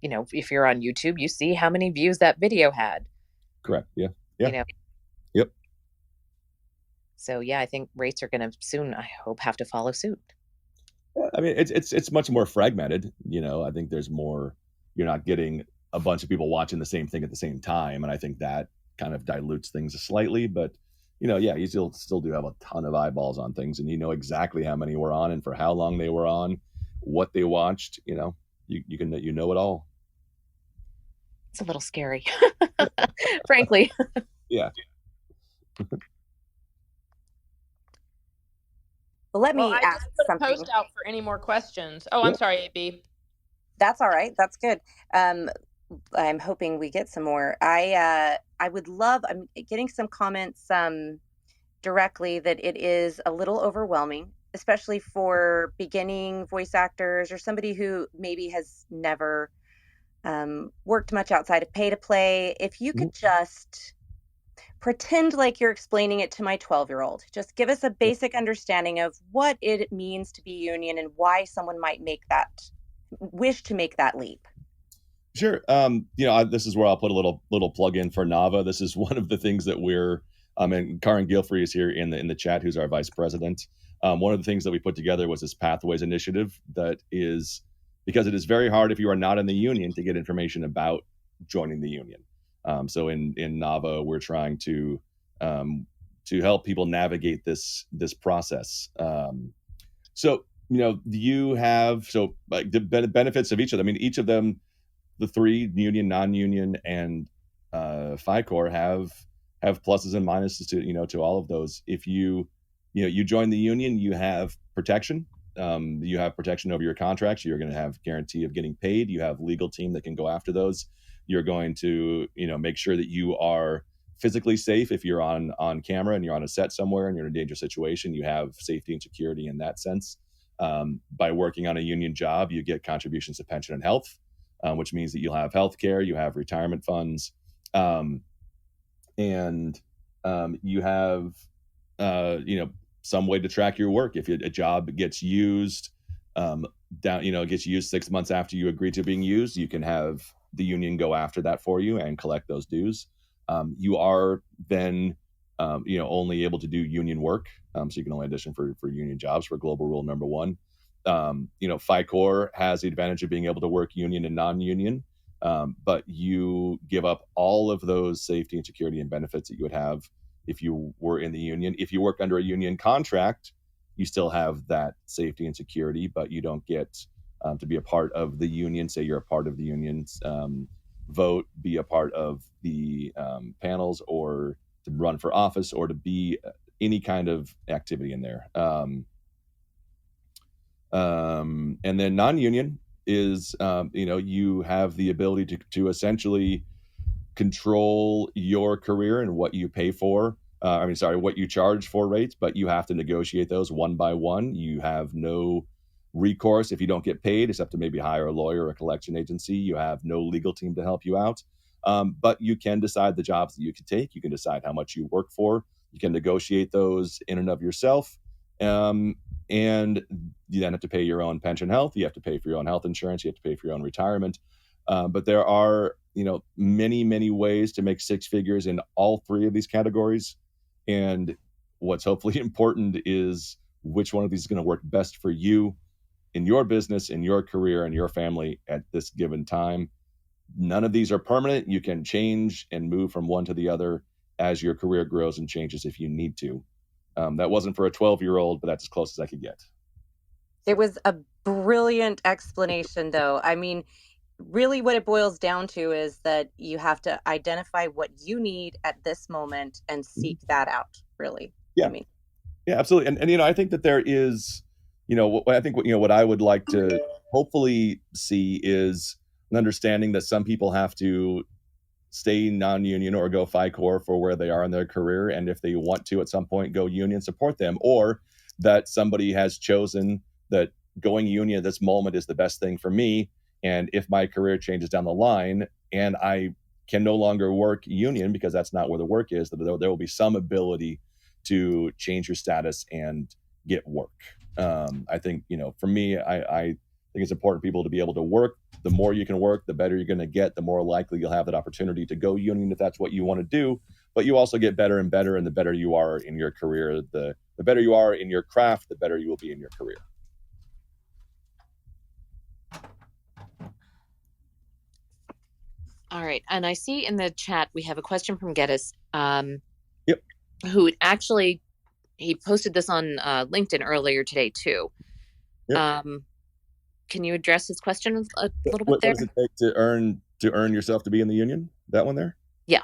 if you're on YouTube, you see how many views that video had. Correct. Yeah. Yep. So yeah, I think rates are going to soon, I hope, have to follow suit. I mean, it's much more fragmented. I think there's more, you're not getting a bunch of people watching the same thing at the same time. And I think that kind of dilutes things slightly, but you still do have a ton of eyeballs on things, and exactly how many were on and for how long they were on, what they watched, you know it all. It's a little scary, frankly. Yeah. let me I ask just put something. a post out for any more questions. Oh, I'm sorry, AB. That's all right. That's good. I'm hoping we get some more. I would love, I'm getting some comments directly that it is a little overwhelming, especially for beginning voice actors or somebody who maybe has never worked much outside of pay to play. If you could just pretend like you're explaining it to my 12-year-old, just give us a basic understanding of what it means to be union and why someone might wish to make that leap. Sure. This is where I'll put a little plug in for NAVA. This is one of the things that we're, and Karen Gilfrey is here in the chat, who's our vice president. One of the things that we put together was this Pathways initiative that is, because it is very hard if you are not in the union to get information about joining the union. So in NAVA, we're trying to help people navigate this process. You have the benefits of each of them. I mean, each of them, the three, union, non-union, and FICORE, have pluses and minuses to all of those. If you join the union, you have protection. You have protection over your contracts. You're going to have guarantee of getting paid. You have legal team that can go after those. You're going to make sure that you are physically safe. If you're on camera and you're on a set somewhere and you're in a dangerous situation, you have safety and security in that sense. By working on a union job, you get contributions to pension and health, which means that you'll have health care, you have retirement funds, and you have some way to track your work. If a job gets used gets used 6 months after you agree to being used, you can have the union go after that for you and collect those dues. You are then only able to do union work, so you can only audition for union jobs, for global rule number 1. FICORE has the advantage of being able to work union and non-union, but you give up all of those safety and security and benefits that you would have if you were in the union. If you work under a union contract, you still have that safety and security, but you don't get to be a part of the union. Say you're a part of the union's vote, be a part of the panels, or to run for office, or to be any kind of activity in there. And then non-union is, you have the ability to essentially control your career and what you pay for. What you charge for rates, but you have to negotiate those one by one. You have no recourse if you don't get paid, except to maybe hire a lawyer or a collection agency. You have no legal team to help you out. But you can decide the jobs that you can take. You can decide how much you work for. You can negotiate those in and of yourself. And you then have to pay your own pension health. You have to pay for your own health insurance. You have to pay for your own retirement. But there are, many, many ways to make six figures in all three of these categories. And what's hopefully important is which one of these is going to work best for you in your business, in your career, and your family at this given time. None of these are permanent. You can change and move from one to the other as your career grows and changes if you need to. That wasn't for a 12-year-old, but that's as close as I could get. It was a brilliant explanation, though. I mean, really what it boils down to is that you have to identify what you need at this moment and seek that out, really. Yeah. Yeah, absolutely. And I think that there is, what I would like to hopefully see is an understanding that some people have to stay non-union or go FICORE for where they are in their career. And if they want to at some point go union, support them, or that somebody has chosen that going union at this moment is the best thing for me. And if my career changes down the line and I can no longer work union because that's not where the work is, that there will be some ability to change your status and get work. I think, for me, I think it's important for people to be able to work. The more you can work, the better you're going to get, the more likely you'll have that opportunity to go union if that's what you want to do. But you also get better and better, and the better you are in your career, the better you are in your craft, the better you will be in your career. All right. And I see in the chat, we have a question from Geddes, Yep. who actually, he posted this on LinkedIn earlier today too. Yep. Can you address his question a little bit What there? does it take to earn yourself to be in the union? That one there? Yeah.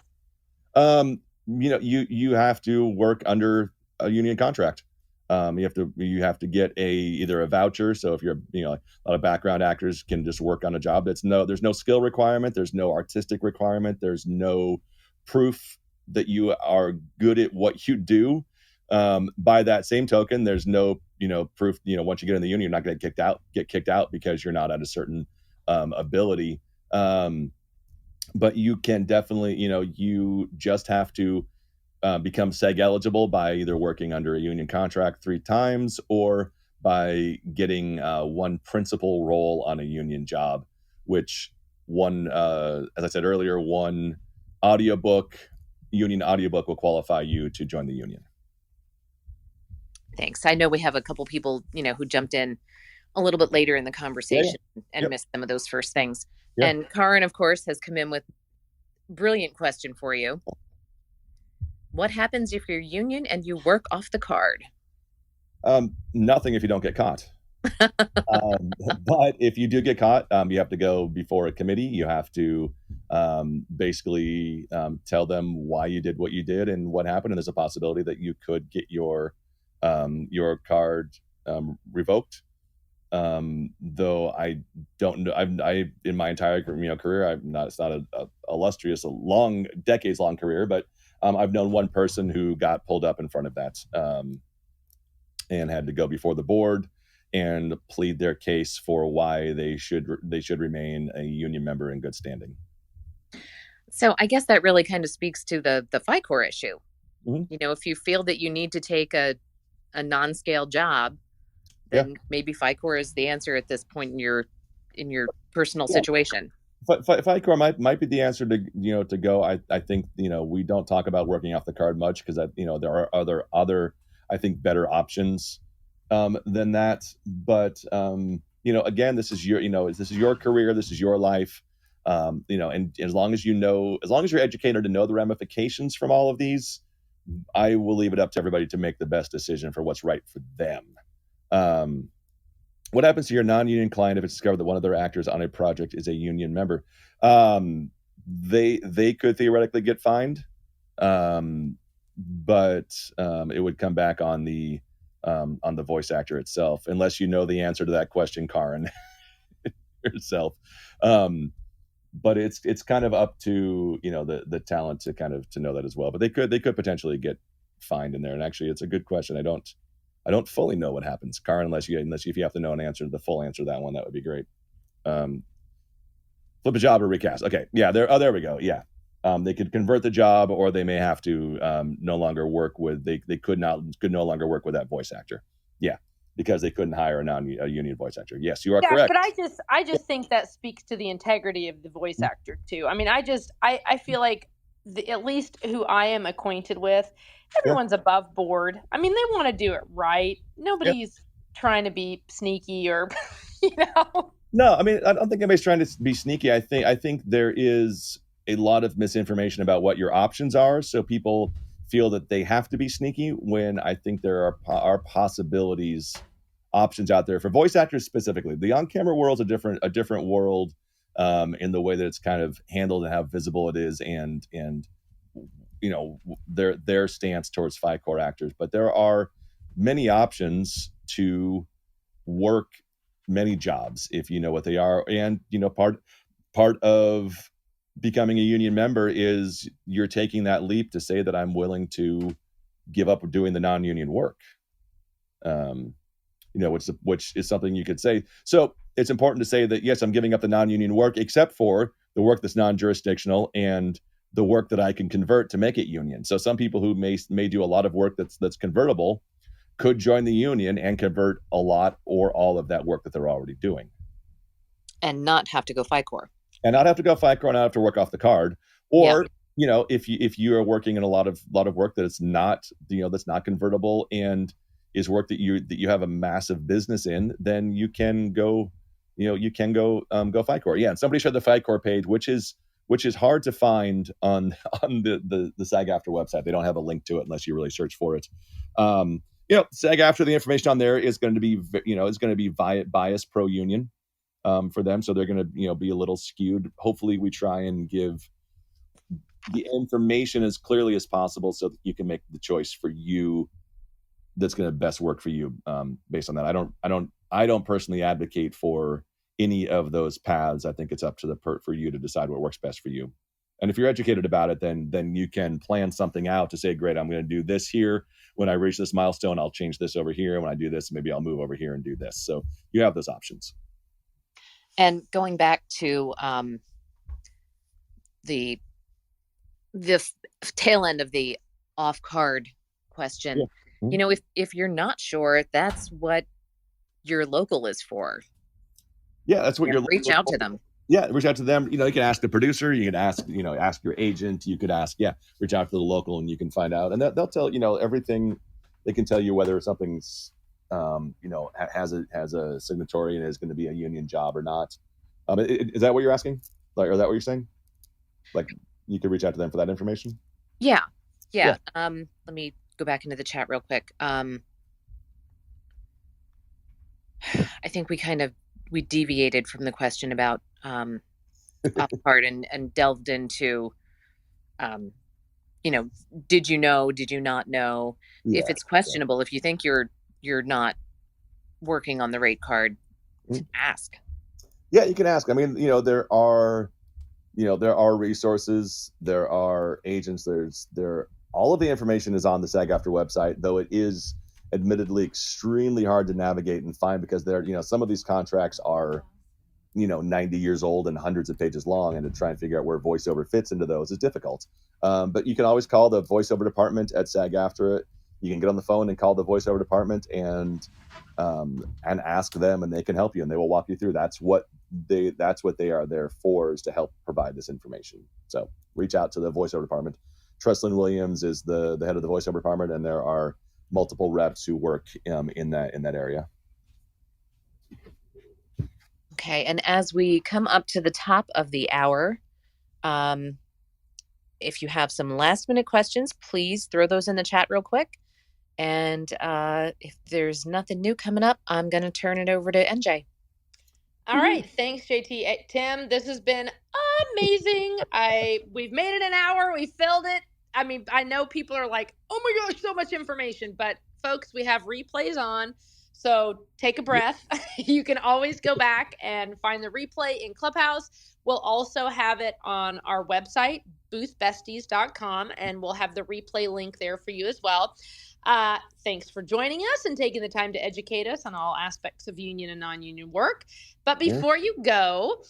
You have to work under a union contract. You have to get either a voucher. So if you're, a lot of background actors can just work on a job. There's no skill requirement. There's no artistic requirement. There's no proof that you are good at what you do. By that same token, there's no, proof, once you get in the union, you're not going to get kicked out because you're not at a certain ability. But you can definitely, you just have to become SAG eligible by either working under a union contract 3 times or by getting one principal role on a union job, which as I said earlier, one union audiobook will qualify you to join the union. Thanks. I know we have a couple people, who jumped in a little bit later in the conversation and missed some of those first things. Yeah. And Karin, of course, has come in with a brilliant question for you. What happens if you're union and you work off the card? Nothing if you don't get caught. But if you do get caught, you have to go before a committee. You have to basically tell them why you did what you did and what happened. And there's a possibility that you could get your card revoked. Though I don't know, I in my entire career, it's not a illustrious, decades long career, but I've known one person who got pulled up in front of that and had to go before the board and plead their case for why they should remain a union member in good standing. So I guess that really kind of speaks to the FICORE issue. Mm-hmm. If you feel that you need to take a non-scale job, then maybe FICORE is the answer at this point in your personal situation. FICORE might be the answer to go. I think we don't talk about working off the card much because there are other I think better options than that. But again, this is your career, this is your life. And as long as you're educated to know the ramifications from all of these, I will leave it up to everybody to make the best decision for what's right for them. What happens to your non-union client if it's discovered that one of their actors on a project is a union member? They could theoretically get fined, but it would come back on the voice actor itself, unless you know the answer to that question, Karin, yourself. But it's kind of up to the talent to know that as well. But they could potentially get fined in there. And actually, it's a good question. I don't fully know what happens, Karin, unless if you have to know the full answer to that one, that would be great. Flip a job or recast. Okay, yeah, there we go. Yeah, they could convert the job, or they may have to no longer work with. They could no longer work with that voice actor. Yeah, because they couldn't hire a union voice actor. Yes, you are correct. But I just think that speaks to the integrity of the voice actor too. I mean, I feel like at least who I am acquainted with, everyone's above board. I mean, they want to do it right. Nobody's trying to be sneaky or, No, I mean, I don't think anybody's trying to be sneaky. I think there is a lot of misinformation about what your options are. So people feel that they have to be sneaky when I think there are possibilities, options out there for voice actors specifically. The on-camera world's a different world in the way that it's kind of handled and how visible it is, and their stance towards FICORE actors. But there are many options to work many jobs if you know what they are. And part of becoming a union member is you're taking that leap to say that I'm willing to give up doing the non-union work, which is something you could say. So it's important to say that, yes, I'm giving up the non-union work, except for the work that's non-jurisdictional and the work that I can convert to make it union. So some people who may do a lot of work that's convertible could join the union and convert a lot or all of that work that they're already doing. And not have to go FICORE. And not have to go FICORE, and not have to work off the card. Or, if you are working in a lot of work that it's not, that's not convertible and is work that you have a massive business in, then you can go, go FICORE. Yeah. And somebody shared the FICORE page, which is hard to find on the SAG-AFTRA website. They don't have a link to it unless you really search for it. SAG-AFTRA, the information on there is going to be, bias pro union for them. So they're going to, be a little skewed. Hopefully we try and give the information as clearly as possible so that you can make the choice for you to best work for you based on that. I don't personally advocate for any of those paths. I think it's up to for you to decide what works best for you. And if you're educated about it, then you can plan something out to say, great, I'm going to do this here. When I reach this milestone, I'll change this over here. When I do this, maybe I'll move over here and do this. So you have those options. And going back to the tail end of the off-card question, you know, if you're not sure, that's what your local is for. Yeah, that's what you're reach out to them. Yeah, reach out to them. You know, you can ask the producer, you can ask your agent, you could ask, reach out to the local and you can find out. And they'll tell, everything. They can tell you whether something's, has a signatory and is going to be a union job or not. Is that what you're asking? Like, or is that what you're saying? Like, you could reach out to them for that information? Yeah. Let me go back into the chat real quick. I think we deviated from the question about off-card and delved into, did you know, did you not know? If it's questionable, if you think you're not working on the rate card, ask. Yeah, you can ask. I mean, there are resources, there are agents, all of the information is on the SAG-AFTRA website, though it is admittedly extremely hard to navigate and find because some of these contracts are 90 years old and hundreds of pages long, and to try and figure out where voiceover fits into those is difficult. But you can always call the voiceover department at SAG-AFTRA. You can get on the phone and call the voiceover department and ask them, and they can help you and they will walk you through. That's what they are there for, is to help provide this information. So reach out to the voiceover department. Treslin Williams is the head of the voiceover department, and there are multiple reps who work in that area. Okay, and as we come up to the top of the hour, if you have some last minute questions, please throw those in the chat real quick. And if there's nothing new coming up, I'm going to turn it over to NJ. All right. Thanks, JT. Tim, this has been amazing. We've made it an hour. We filled it. I mean, I know people are like, oh my gosh, so much information. But folks, we have replays on. So take a breath. You can always go back and find the replay in Clubhouse. We'll also have it on our website, boothbesties.com, and we'll have the replay link there for you as well. Thanks for joining us and taking the time to educate us on all aspects of union and non-union work. But before you go,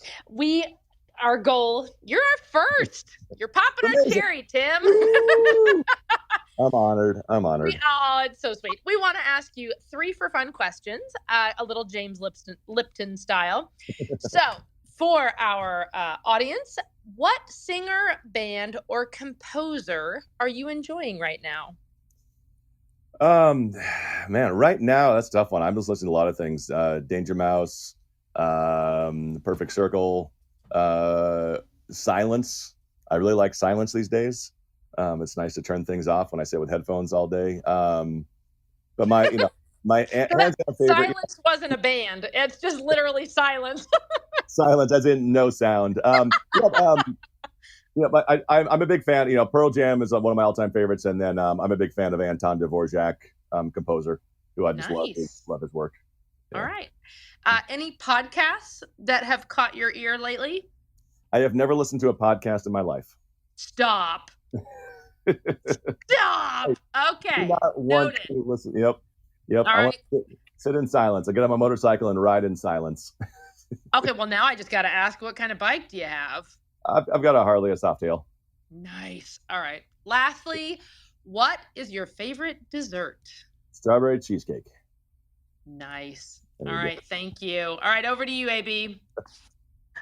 our goal, you're our first. You're popping our cherry, Tim. I'm honored. It's so sweet. We want to ask you 3 for fun questions, a little James Lipton style. So for our audience, what singer, band, or composer are you enjoying right now? Man, right now, that's a tough one. I'm just listening to a lot of things. Danger Mouse, Perfect Circle, Silence. I really like Silence these days. It's nice to turn things off when I sit with headphones all day. But my favorite, Silence wasn't a band. It's just literally silence. Silence, as in no sound. But I'm a big fan. Pearl Jam is one of my all-time favorites, and then I'm a big fan of Anton Dvorak, composer, who I just love his work. Yeah. All right. Any podcasts that have caught your ear lately? I have never listened to a podcast in my life. Stop. Stop. Okay. Not want to listen. Yep. All I right. want to sit in silence. I get on my motorcycle and ride in silence. Okay. Well, now I just got to ask, what kind of bike do you have? I've got a Harley, a Softail. Nice. All right. Lastly, what is your favorite dessert? Strawberry cheesecake. Nice. All right. Thank you. All right. Over to you, AB.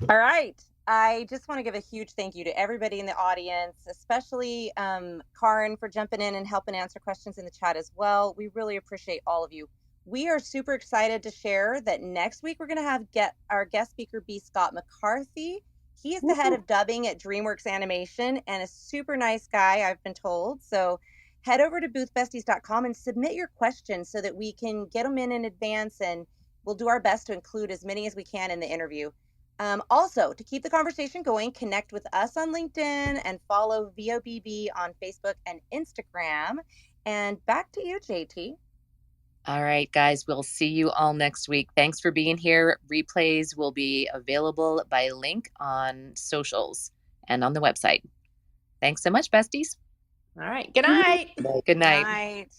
All right. I just want to give a huge thank you to everybody in the audience, especially Karin for jumping in and helping answer questions in the chat as well. We really appreciate all of you. We are super excited to share that next week we're going to have our guest speaker be Scott McCarthy. He is the head of dubbing at DreamWorks Animation and a super nice guy, I've been told. So head over to boothbesties.com and submit your questions so that we can get them in advance, and we'll do our best to include as many as we can in the interview. Also, to keep the conversation going, connect with us on LinkedIn and follow VOBB on Facebook and Instagram. And back to you, JT. All right, guys, we'll see you all next week. Thanks for being here. Replays will be available by link on socials and on the website. Thanks so much, besties. All right. Good night. Good night. Night.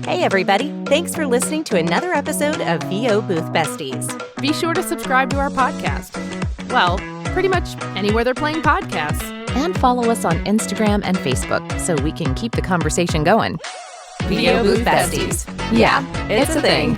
Hey, everybody. Thanks for listening to another episode of VO Booth Besties. Be sure to subscribe to our podcast. Well, pretty much anywhere they're playing podcasts. And follow us on Instagram and Facebook so we can keep the conversation going. VO Booth Besties. Yeah, it's a thing.